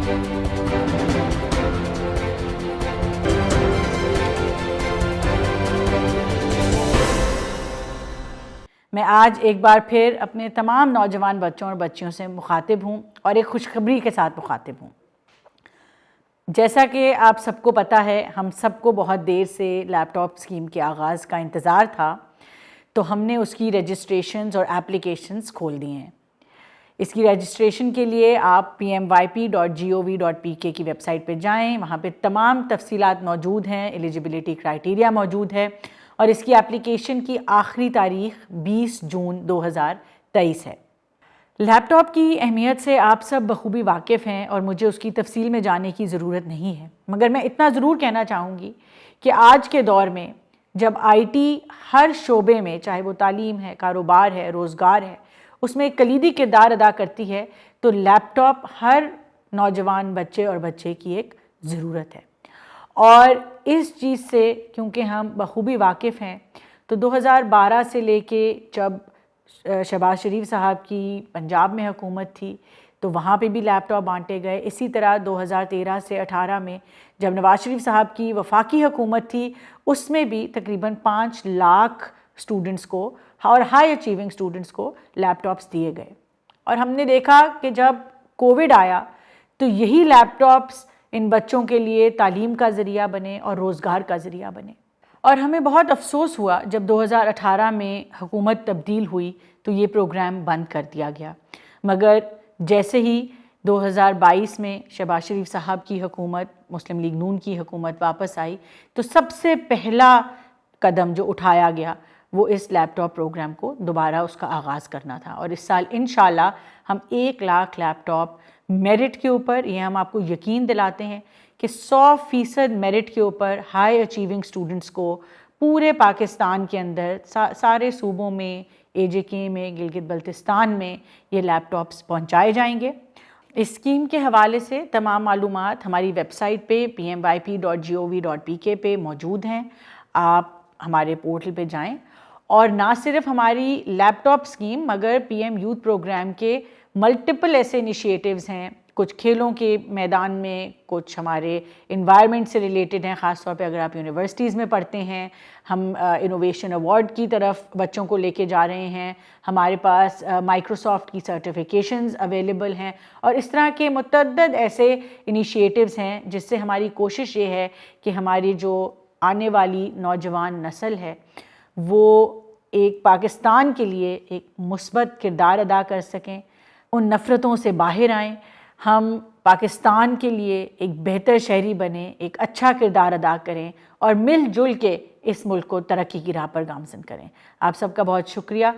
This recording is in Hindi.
मैं आज एक बार फिर अपने तमाम नौजवान बच्चों और बच्चियों से मुखातिब हूँ और एक खुशखबरी के साथ मुखातिब हूँ। जैसा कि आप सबको पता है, हम सबको बहुत देर से लैपटॉप स्कीम के आगाज़ का इंतज़ार था, तो हमने उसकी रजिस्ट्रेशंस और एप्लीकेशंस खोल दिए हैं। इसकी रजिस्ट्रेशन के लिए आप pmyp.gov.pk की वेबसाइट पर जाएं। वहाँ पे तमाम तफसीलात मौजूद हैं, एलिजिबिलिटी क्राइटेरिया मौजूद है और इसकी एप्लीकेशन की आखिरी तारीख 20 जून 2023 है। लैपटॉप की अहमियत से आप सब बखूबी वाकिफ़ हैं और मुझे उसकी तफसील में जाने की ज़रूरत नहीं है, मगर मैं इतना ज़रूर कहना चाहूँगी कि आज के दौर में जब आईटी हर शोबे में, चाहे वो तालीम है, कारोबार है, रोज़गार है, उसमें एक कलीदी किरदार अदा करती है, तो लैपटॉप हर नौजवान बच्चे और बच्चे की एक ज़रूरत है। और इस चीज़ से क्योंकि हम बखूबी वाकिफ़ हैं, तो 2012 से लेके जब शहबाज शरीफ साहब की पंजाब में हुकूमत थी तो वहाँ पे भी लैपटॉप बांटे गए। इसी तरह 2013 से 18 में जब नवाज शरीफ साहब की वफाकी हुकूमत थी, उसमें भी तकरीबन 5 लाख स्टूडेंट्स को और हाई अचीविंग स्टूडेंट्स को लैपटॉप्स दिए गए। और हमने देखा कि जब कोविड आया तो यही लैपटॉप्स इन बच्चों के लिए तालीम का ज़रिया बने और रोज़गार का ज़रिया बने। और हमें बहुत अफसोस हुआ जब 2018 में हुकूमत तब्दील हुई तो ये प्रोग्राम बंद कर दिया गया, मगर जैसे ही 2022 में शहबाज शरीफ साहब की हुकूमत, मुस्लिम लीग नून की हुकूमत वापस आई, तो सबसे पहला कदम जो उठाया गया वो इस लैपटॉप प्रोग्राम को दोबारा उसका आगाज़ करना था। और इस साल इंशाल्लाह हम 1 लाख लैपटॉप मेरिट के ऊपर, ये हम आपको यकीन दिलाते हैं कि 100% मेरिट के ऊपर हाई अचीविंग स्टूडेंट्स को पूरे पाकिस्तान के अंदर सारे सूबों में, AJK में, गिलगित बल्तिस्तान में ये लैपटॉप्स पहुंचाए जाएंगे। इस स्कीम के हवाले से तमाम मालूमात हमारी वेबसाइट पे pmyp.gov.pk पे मौजूद हैं। आप हमारे पोर्टल पे जाएं और ना सिर्फ हमारी लैपटॉप स्कीम मगर PM यूथ प्रोग्राम के मल्टीपल ऐसे इनिशिएटिव्स हैं, कुछ खेलों के मैदान में, कुछ हमारे इन्वायरमेंट से रिलेटेड हैं। ख़ास तौर पे अगर आप यूनिवर्सिटीज़ में पढ़ते हैं, हम इनोवेशन अवार्ड की तरफ बच्चों को लेके जा रहे हैं। हमारे पास माइक्रोसॉफ्ट की सर्टिफिकेशंस अवेलेबल हैं और इस तरह के मुतअद्दिद ऐसे इनिशिएटिव्स हैं जिससे हमारी कोशिश ये है कि हमारी जो आने वाली नौजवान नस्ल है वो एक पाकिस्तान के लिए एक मुस्बत किरदार अदा कर सकें, उन नफ़रतों से बाहर आएँ, हम पाकिस्तान के लिए एक बेहतर शहरी बने, एक अच्छा किरदार अदा करें और मिलजुल के इस मुल्क को तरक्की की राह पर गामज़न करें। आप सबका बहुत शुक्रिया।